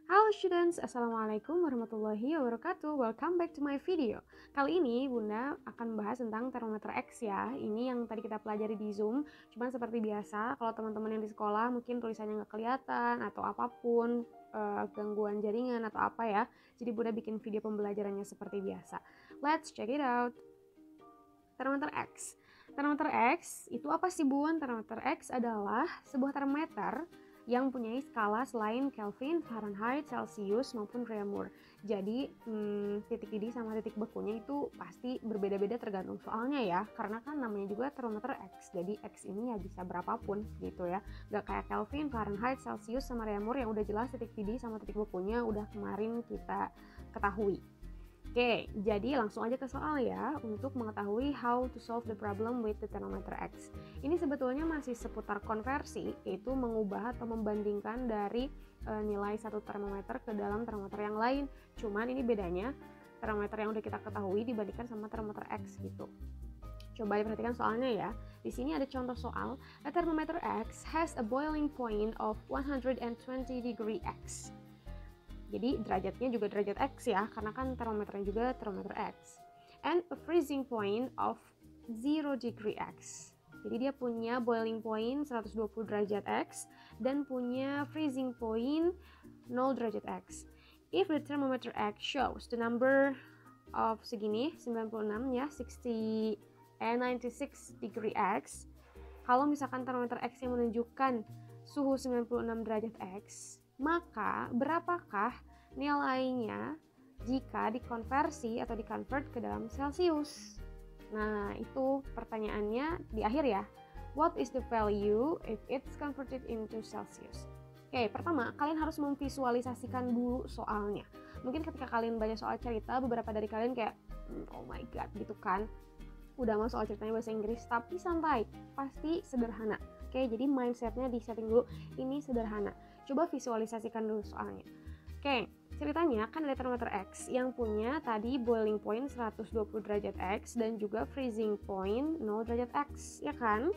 Halo students, Assalamualaikum warahmatullahi wabarakatuh. Welcome back to my video. Kali ini Bunda akan membahas tentang termometer X ya. Ini yang tadi kita pelajari di Zoom. Cuman seperti biasa, kalau teman-teman yang di sekolah mungkin tulisannya nggak kelihatan atau apapun, gangguan jaringan atau apa ya. Jadi Bunda bikin video pembelajarannya seperti biasa. Let's check it out. Termometer X. Termometer X itu apa sih Bun? Termometer X adalah sebuah termometer yang punya skala selain Kelvin, Fahrenheit, Celsius maupun Reaumur. Jadi titik didih sama titik bekunya itu pasti berbeda-beda tergantung soalnya ya. Karena kan namanya juga termometer X. Jadi X ini ya bisa berapapun gitu ya. Gak kayak Kelvin, Fahrenheit, Celsius sama Reaumur yang udah jelas titik didih sama titik bekunya udah kemarin kita ketahui. Oke, jadi langsung aja ke soal ya untuk mengetahui how to solve the problem with the thermometer X. Ini sebetulnya masih seputar konversi, yaitu mengubah atau membandingkan dari nilai satu termometer ke dalam termometer yang lain. Cuman ini bedanya termometer yang udah kita ketahui dibandingkan sama termometer X gitu. Coba diperhatikan soalnya ya. Di sini ada contoh soal. A thermometer X has a boiling point of 120 degree X. Jadi derajatnya juga derajat X ya, karena kan termometernya juga termometer X. And a freezing point of 0 degree X. Jadi dia punya boiling point 120 derajat X dan punya freezing point 0 derajat X. If the thermometer X shows the number of segini, 96 ya, 96 degree X. Kalau misalkan termometer X yang menunjukkan suhu 96 derajat X, maka berapakah nilainya jika dikonversi atau dikonvert ke dalam Celsius? Nah, itu pertanyaannya di akhir ya. What is the value if it's converted into Celsius? Oke, pertama, kalian harus memvisualisasikan dulu soalnya. Mungkin ketika kalian baca soal cerita, beberapa dari kalian kayak, oh my god, gitu kan. Udah mau soal ceritanya bahasa Inggris, tapi santai, pasti sederhana. Oke, jadi mindsetnya di setting dulu, ini sederhana. Coba visualisasikan dulu soalnya. Oke, ceritanya kan ada termometer X yang punya tadi boiling point 120 derajat X dan juga freezing point 0 derajat X, ya kan?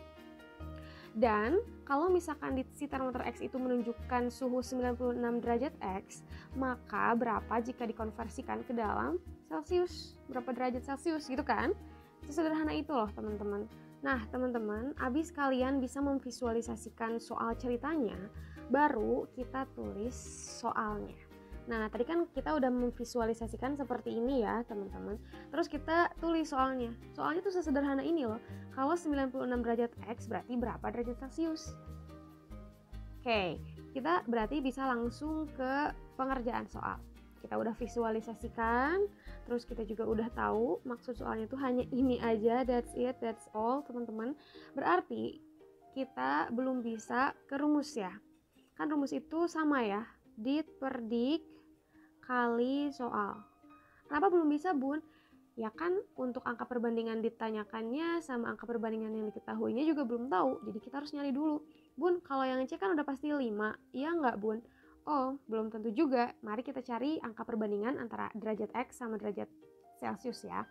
Dan kalau misalkan di si termometer X itu menunjukkan suhu 96 derajat X, maka berapa jika dikonversikan ke dalam Celsius? Berapa derajat Celsius gitu kan? Sesederhana itu loh teman-teman. Nah teman-teman, abis kalian bisa memvisualisasikan soal ceritanya, baru kita tulis soalnya. Nah tadi kan kita udah memvisualisasikan seperti ini ya teman-teman. Terus kita tulis soalnya. Soalnya tuh sesederhana ini loh. Kalau 96 derajat X berarti berapa derajat Celsius? Oke, kita berarti bisa langsung ke pengerjaan soal. Kita udah visualisasikan, terus kita juga udah tahu maksud soalnya itu hanya ini aja, that's it, that's all teman-teman. Berarti kita belum bisa ke rumus ya. Kan rumus itu sama ya, dit per dik kali soal. Kenapa belum bisa Bun? Ya kan untuk angka perbandingan ditanyakannya sama angka perbandingan yang diketahuinya juga belum tahu. Jadi kita harus nyari dulu. Bun, kalau yang C kan udah pasti 5, iya nggak Bun? Oh, belum tentu juga. Mari kita cari angka perbandingan antara derajat X sama derajat Celsius ya.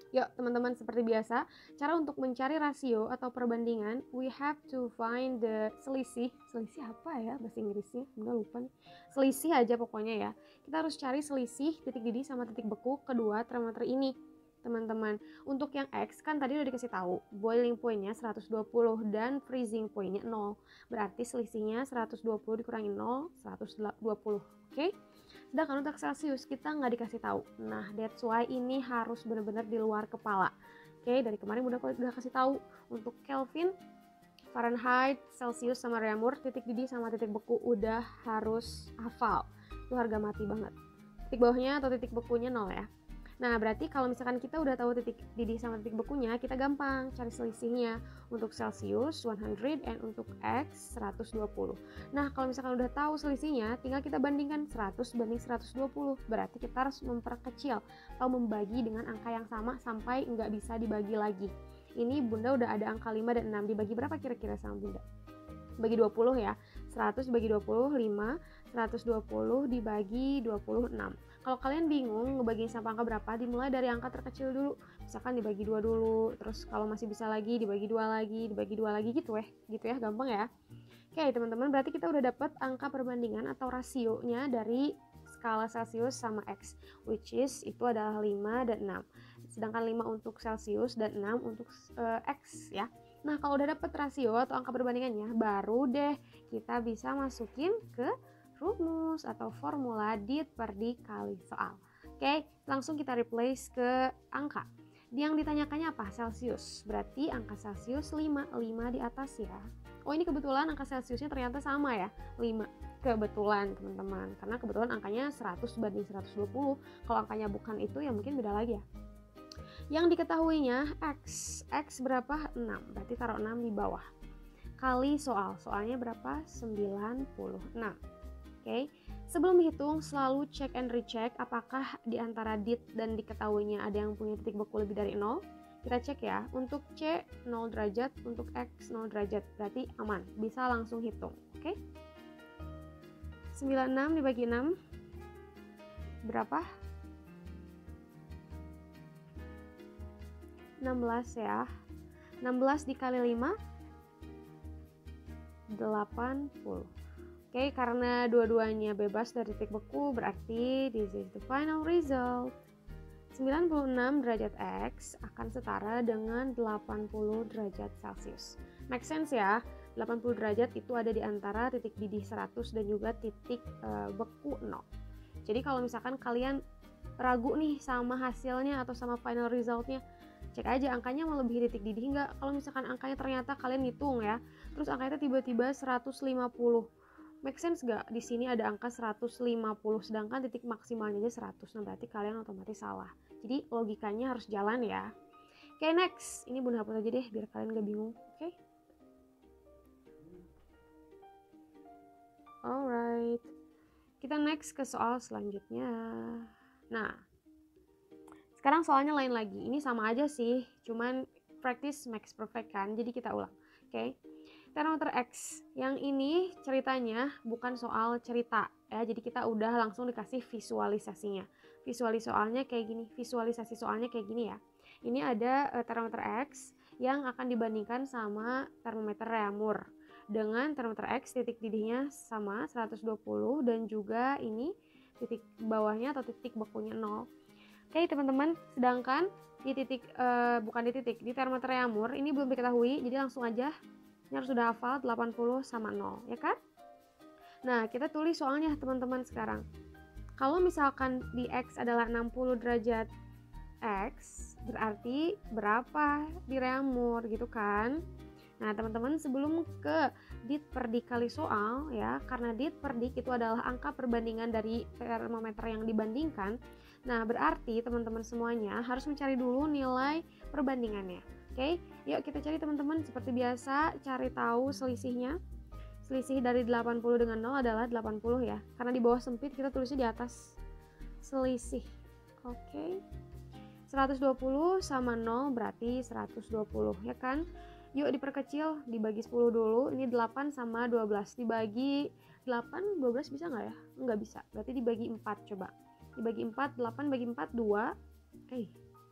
Yuk teman-teman, seperti biasa, cara untuk mencari rasio atau perbandingan, we have to find the selisih. Selisih apa ya bahasa Inggrisnya? Udah lupa nih. Selisih aja pokoknya ya. Kita harus cari selisih titik didih sama titik beku kedua termometer ini. Teman-teman, untuk yang X kan tadi udah dikasih tahu, boiling point-nya 120 dan freezing point-nya 0. Berarti selisihnya 120 dikurangi 0, 120. Oke? Sedangkan untuk Celsius kita nggak dikasih tahu. Nah, that's why ini harus benar-benar di luar kepala. Oke, dari kemarin udah kasih tahu untuk Kelvin, Fahrenheit, Celsius sama Reaumur, titik didih sama titik beku udah harus hafal. Itu harga mati banget. Titik bawahnya atau titik bekunya 0 ya. Nah, berarti kalau misalkan kita udah tahu titik didih sama titik bekunya, kita gampang cari selisihnya. Untuk Celsius 100 dan untuk X 120. Nah, kalau misalkan udah tahu selisihnya, tinggal kita bandingkan 100 banding 120. Berarti kita harus memperkecil atau membagi dengan angka yang sama sampai nggak bisa dibagi lagi. Ini Bunda udah ada angka 5 dan 6. Dibagi berapa kira-kira sama Bunda? Bagi 20 ya. 100 bagi 20, 5. 120 dibagi 26. Kalau kalian bingung ngebagiin sama angka berapa, dimulai dari angka terkecil dulu. Misalkan dibagi 2 dulu, terus kalau masih bisa lagi dibagi 2 lagi, dibagi 2 lagi gitu ya, gampang ya. Oke teman-teman, berarti kita udah dapat angka perbandingan atau rasionya dari skala Celsius sama X, which is itu adalah 5 dan 6. Sedangkan 5 untuk Celsius dan 6 untuk X ya. Nah, kalau udah dapat rasio atau angka perbandingannya, baru deh kita bisa masukin ke rumus atau formula dit per dikali soal. Oke, langsung kita replace ke angka. Yang ditanyakannya apa? Celsius. Berarti angka Celsius 5 di atas ya. Oh, ini kebetulan angka Celsiusnya ternyata sama ya, 5. Kebetulan teman-teman, karena kebetulan angkanya 100 banding 120. Kalau angkanya bukan itu ya mungkin beda lagi ya. Yang diketahuinya X berapa? 6. Berarti taruh 6 di bawah. Kali soalnya berapa? 96. Oke. Sebelum dihitung selalu check and recheck apakah di antara dit dan diketahuinya ada yang punya titik beku lebih dari 0. Kita cek ya. Untuk C 0 derajat, untuk X 0 derajat. Berarti aman. Bisa langsung hitung. Oke. 96 dibagi 6 berapa? 16 ya. 16 dikali 5 80. Oke, karena dua-duanya bebas dari titik beku, berarti this is the final result. 96 derajat X akan setara dengan 80 derajat Celsius. Make sense ya? 80 derajat itu ada di antara titik didih 100 dan juga titik beku 0. Jadi kalau misalkan kalian ragu nih sama hasilnya atau sama final resultnya, cek aja angkanya melebihi titik didih nggak. Kalau misalkan angkanya ternyata kalian hitung ya, terus angkanya tiba-tiba 150. Make sense gak? Di sini ada angka 150, sedangkan titik maksimalnya aja 100. Nah, berarti kalian otomatis salah. Jadi logikanya harus jalan ya. Oke, next. Ini Bunda hapus aja deh biar kalian gak bingung. Oke. Alright. Kita next ke soal selanjutnya. Nah, sekarang soalnya lain lagi. Ini sama aja sih, cuman practice makes perfect kan. Jadi kita ulang. Oke. Termometer X yang ini ceritanya bukan soal cerita ya, jadi kita udah langsung dikasih visualisasinya. Visualisasi soalnya kayak gini ya. Ini ada termometer X yang akan dibandingkan sama termometer Reaumur dengan termometer X titik didihnya sama 120 dan juga ini titik bawahnya atau titik bekunya 0. Oke teman-teman, sedangkan di titik di termometer Reaumur ini belum diketahui, jadi langsung aja. Ini harus sudah hafal 80 sama 0, ya kan? Nah, kita tulis soalnya teman-teman sekarang. Kalau misalkan di X adalah 60 derajat X, berarti berapa di Reaumur gitu kan? Nah, teman-teman sebelum ke dit per dikali soal ya, karena dit per dik itu adalah angka perbandingan dari termometer yang dibandingkan. Nah, berarti teman-teman semuanya harus mencari dulu nilai perbandingannya. Oke, yuk kita cari teman-teman. Seperti biasa, cari tahu selisihnya. Selisih dari 80 dengan 0 adalah 80 ya. Karena di bawah sempit, kita tulisnya di atas selisih. Oke. 120 sama 0 berarti 120 ya kan. Yuk diperkecil, dibagi 10 dulu. Ini 8 sama 12. Dibagi 8, 12 bisa nggak ya? Nggak bisa. Berarti dibagi 4 coba. Dibagi 4, 8 bagi 4, 2.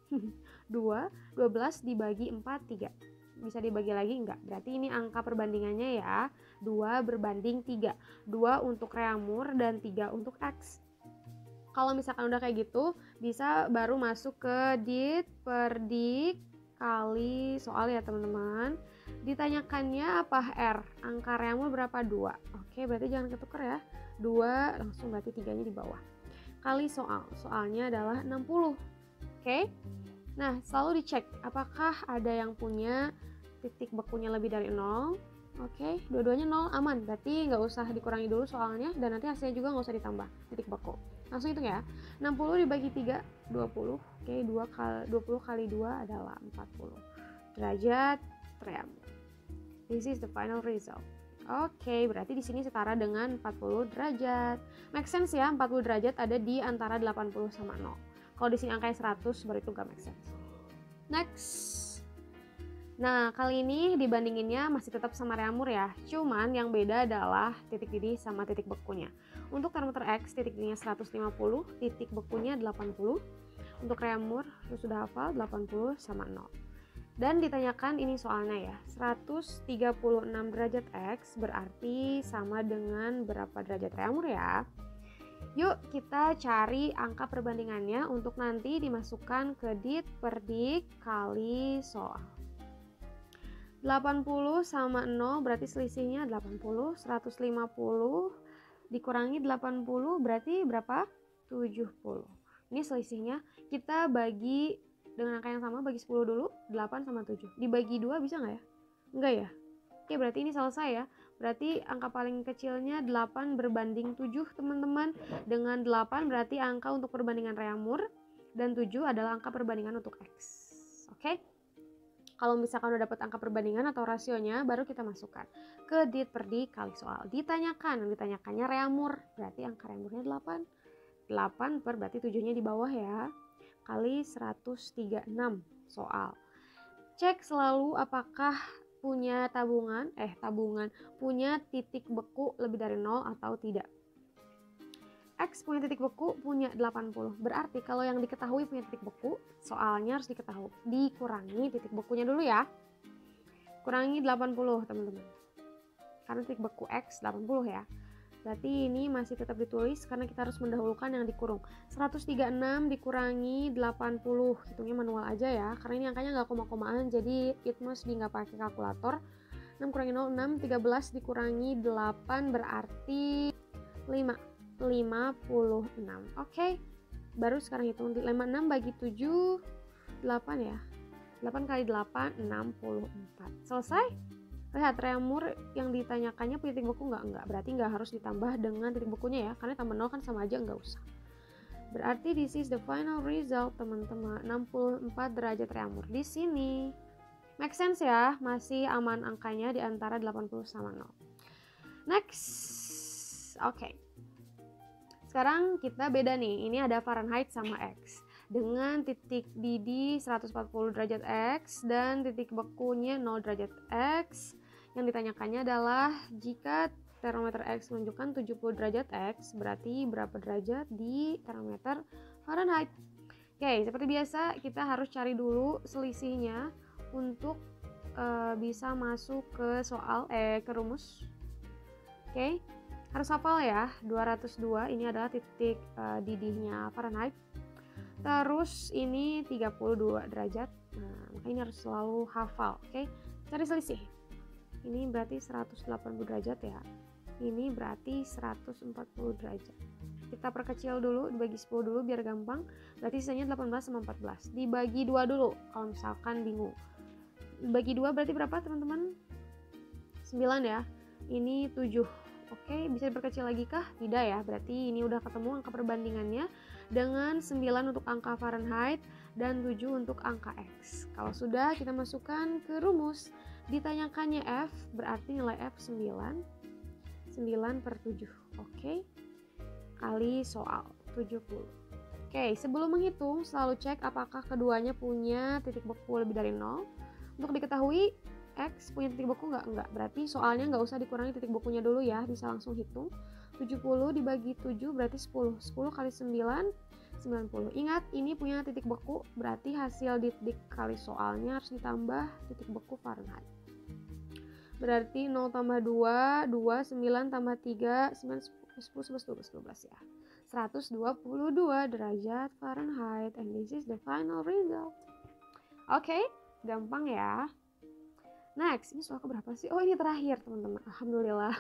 2, 12 dibagi 4, 3. Bisa dibagi lagi enggak? Berarti ini angka perbandingannya ya. 2 berbanding 3. 2 untuk Reaumur dan 3 untuk X. Kalau misalkan udah kayak gitu, bisa baru masuk ke dit per dik kali soal ya teman-teman. Ditanyakannya apa R? Angka Reaumur berapa? 2. Oke, berarti jangan ketuker ya. 2 langsung berarti 3-nya di bawah. Kali soal. Soalnya adalah 60. Oke. Nah, selalu dicek apakah ada yang punya titik bekunya lebih dari 0. Oke, dua-duanya 0 aman. Berarti nggak usah dikurangi dulu soalnya dan nanti hasilnya juga nggak usah ditambah titik beku. Langsung hitung ya. 60 dibagi 3, 20. Oke, 20 kali 2 adalah 40 derajat Reaumur. This is the final result. Oke, berarti di sini setara dengan 40 derajat. Make sense ya, 40 derajat ada di antara 80 sama 0. Kalau di sini angkanya 100, baru itu gak make sense. Next. Nah, kali ini dibandinginnya masih tetap sama Reaumur ya. Cuman yang beda adalah titik didih sama titik bekunya. Untuk termometer X, titik didihnya 150, titik bekunya 80. Untuk Reaumur, lu sudah hafal 80 sama 0. Dan ditanyakan ini soalnya ya, 136 derajat X berarti sama dengan berapa derajat reamur ya? Yuk kita cari angka perbandingannya untuk nanti dimasukkan ke dit per dik kali soal. 80 sama 0 berarti selisihnya 80, 150 dikurangi 80 berarti berapa? 70. Ini selisihnya, kita bagi dengan angka yang sama, bagi 10 dulu, 8 sama 7. Dibagi 2 bisa nggak ya? Enggak ya? Oke, berarti ini selesai ya. Berarti angka paling kecilnya 8 berbanding 7 teman-teman. Dengan 8 berarti angka untuk perbandingan reamur, dan 7 adalah angka perbandingan untuk X. Oke? Kalau misalkan udah dapat angka perbandingan atau rasionya, baru kita masukkan ke dit per dik kali soal. Ditanyakannya reamur, berarti angka reamurnya 8. 8 per berarti 7-nya di bawah ya, kali 136 soal. Cek selalu apakah punya punya titik beku lebih dari 0 atau tidak. X punya titik beku punya 80. Berarti kalau yang diketahui punya titik beku, soalnya harus diketahui. Dikurangi titik bekunya dulu ya. Kurangi 80 teman-teman. Karena titik beku X 80 ya. Berarti ini masih tetap ditulis karena kita harus mendahulukan yang dikurung. 136 dikurangi 80, hitungnya manual aja ya, karena ini angkanya nggak koma-komaan, jadi it must nggak pakai kalkulator. 6 kurangi 0, 6, 13 dikurangi 8 berarti 56. Oke, baru sekarang hitung 56 bagi 7, 8 ya. 8 kali 8, 64. Selesai? Lihat reamur yang ditanyakannya punya titik beku enggak, berarti nggak harus ditambah dengan titik bekunya ya, karena tambah 0 kan sama aja, nggak usah. Berarti this is the final result teman-teman, 64 derajat reamur di sini. Make sense ya, masih aman angkanya di antara 80 sama 0. Next, oke. Sekarang kita beda nih, ini ada Fahrenheit sama X. Dengan titik didih 140 derajat X dan titik bekunya 0 derajat X. Yang ditanyakannya adalah jika termometer X menunjukkan 70 derajat X, berarti berapa derajat di termometer Fahrenheit. Oke, seperti biasa kita harus cari dulu selisihnya untuk bisa masuk ke soal ke rumus. Oke, harus hafal ya, 202 ini adalah titik didihnya Fahrenheit. Terus ini 32 derajat. Nah, makanya ini harus selalu hafal. Oke, cari selisih. Ini berarti 180 derajat ya. Ini berarti 140 derajat. Kita perkecil dulu, dibagi 10 dulu biar gampang. Berarti sisanya 18 sama 14. Dibagi 2 dulu kalau misalkan bingung. Bagi 2 berarti berapa teman-teman? 9 ya. Ini 7. Oke, bisa diperkecil lagi kah? Tidak ya. Berarti ini udah ketemu angka perbandingannya dengan 9 untuk angka Fahrenheit dan 7 untuk angka X. Kalau sudah, kita masukkan ke rumus. Ditanyakannya F, berarti nilai F 9. 9 per 7. Oke. Kali soal 70. Oke, sebelum menghitung, selalu cek apakah keduanya punya titik beku lebih dari 0. Untuk diketahui, X punya titik beku enggak. Berarti soalnya nggak usah dikurangi titik bekunya dulu ya, bisa langsung hitung. 70 dibagi 7 berarti 10. 10 kali 9, 90. Ingat, ini punya titik beku, berarti hasil dik kali soalnya harus ditambah titik beku Fahrenheit. Berarti 0 tambah 2, 2, 9 tambah 3, 9, 10, 11, 12 ya. 122 derajat Fahrenheit, and this is the final result. Oke, gampang ya. Next, ini soal keberapa sih? Oh, ini terakhir teman-teman, alhamdulillah.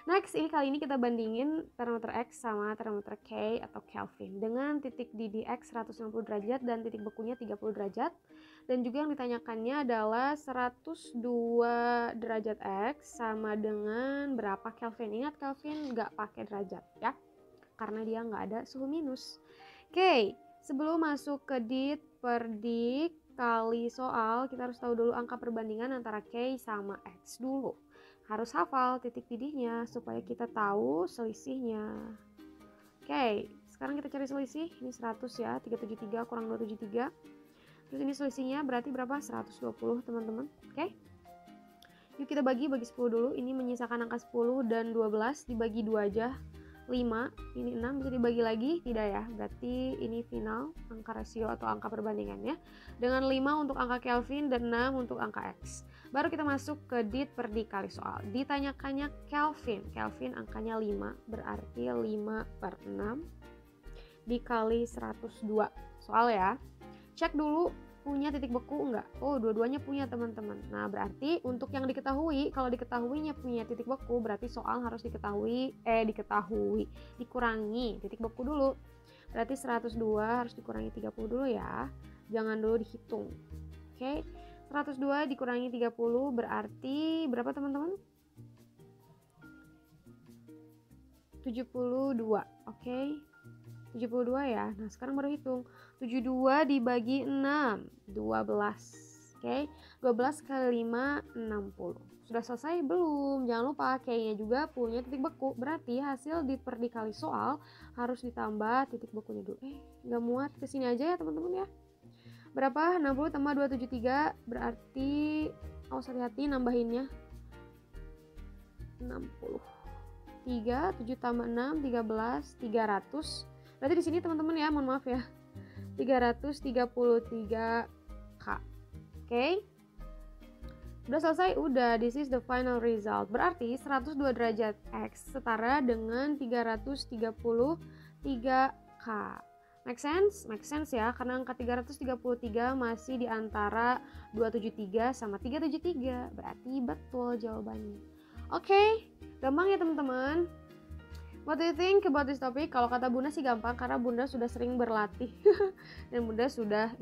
Next, ini kali ini kita bandingin termometer X sama termometer K atau Kelvin dengan titik didih X 160 derajat dan titik bekunya 30 derajat. Dan juga yang ditanyakannya adalah 102 derajat X sama dengan berapa Kelvin. Ingat, Kelvin nggak pakai derajat ya, karena dia nggak ada suhu minus. Oke, sebelum masuk ke dit per dik kali soal, kita harus tahu dulu angka perbandingan antara K sama X dulu. Harus hafal titik didihnya supaya kita tahu selisihnya. Oke, sekarang kita cari selisih. Ini 100 ya, 373 kurang 273. Terus ini selisihnya berarti berapa? 120 teman-teman. Oke. Yuk kita bagi 10 dulu. Ini menyisakan angka 10 dan 12 dibagi 2 aja. 5, ini 6 bisa dibagi lagi? Tidak ya, berarti ini final angka rasio atau angka perbandingannya dengan 5 untuk angka Kelvin dan 6 untuk angka X. Baru kita masuk ke dit per dikali soal. Ditanyakannya Kelvin, angkanya 5, berarti 5 per 6 dikali 102. Soal ya, cek dulu punya titik beku enggak? Oh, dua-duanya punya teman-teman. Nah, berarti untuk yang diketahui, kalau diketahuinya punya titik beku, berarti soal harus dikurangi titik beku dulu. Berarti 102 harus dikurangi 30 dulu ya. Jangan dulu dihitung. Oke. 102 dikurangi 30 berarti berapa teman-teman? 72. Oke. 72 ya. Nah, sekarang baru hitung. 72 dibagi 6, 12. Oke. 12 kali 5, 60. Sudah selesai belum? Jangan lupa kayaknya juga punya titik beku. Berarti hasil dikali soal harus ditambah titik bekunya dulu. Nggak muat, kesini aja ya teman-teman ya. Berapa? 60 tambah 273 berarti awas hati-hati nambahinnya. 60. 3, 7 tambah 6, 13, 300. Berarti di sini teman-teman ya, mohon maaf ya. 333K. Oke. Udah selesai? Udah. This is the final result. Berarti 102 derajat X setara dengan 333K. Make sense? Make sense ya, karena angka 333 masih di antara 273 sama 373. Berarti betul jawabannya. Oke, gampang ya teman-teman. What do you think about this topic? Kalau kata Bunda sih gampang karena Bunda sudah sering berlatih dan Bunda sudah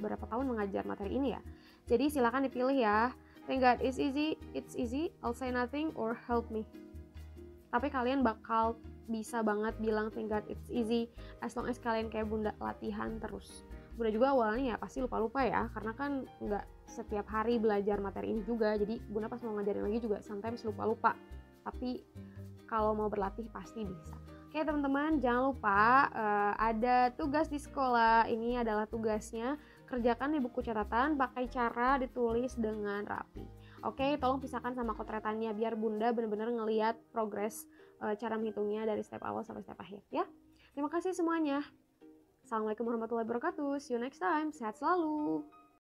berapa tahun mengajar materi ini ya. Jadi silakan dipilih ya. Thank God it's easy, I'll say nothing or help me. Tapi kalian bakal bisa banget bilang thank God it's easy as long as kalian kayak Bunda latihan terus. Bunda juga awalnya ya pasti lupa-lupa ya, karena kan nggak setiap hari belajar materi ini juga. Jadi Bunda pas mau ngajarin lagi juga sometimes lupa-lupa. Tapi kalau mau berlatih pasti bisa. Oke teman-teman, jangan lupa ada tugas di sekolah. Ini adalah tugasnya. Kerjakan di buku catatan pakai cara ditulis dengan rapi. Oke, tolong pisahkan sama kotretannya biar Bunda benar-benar ngelihat progres cara menghitungnya dari step awal sampai step akhir ya. Terima kasih semuanya. Assalamualaikum warahmatullahi wabarakatuh. See you next time. Sehat selalu.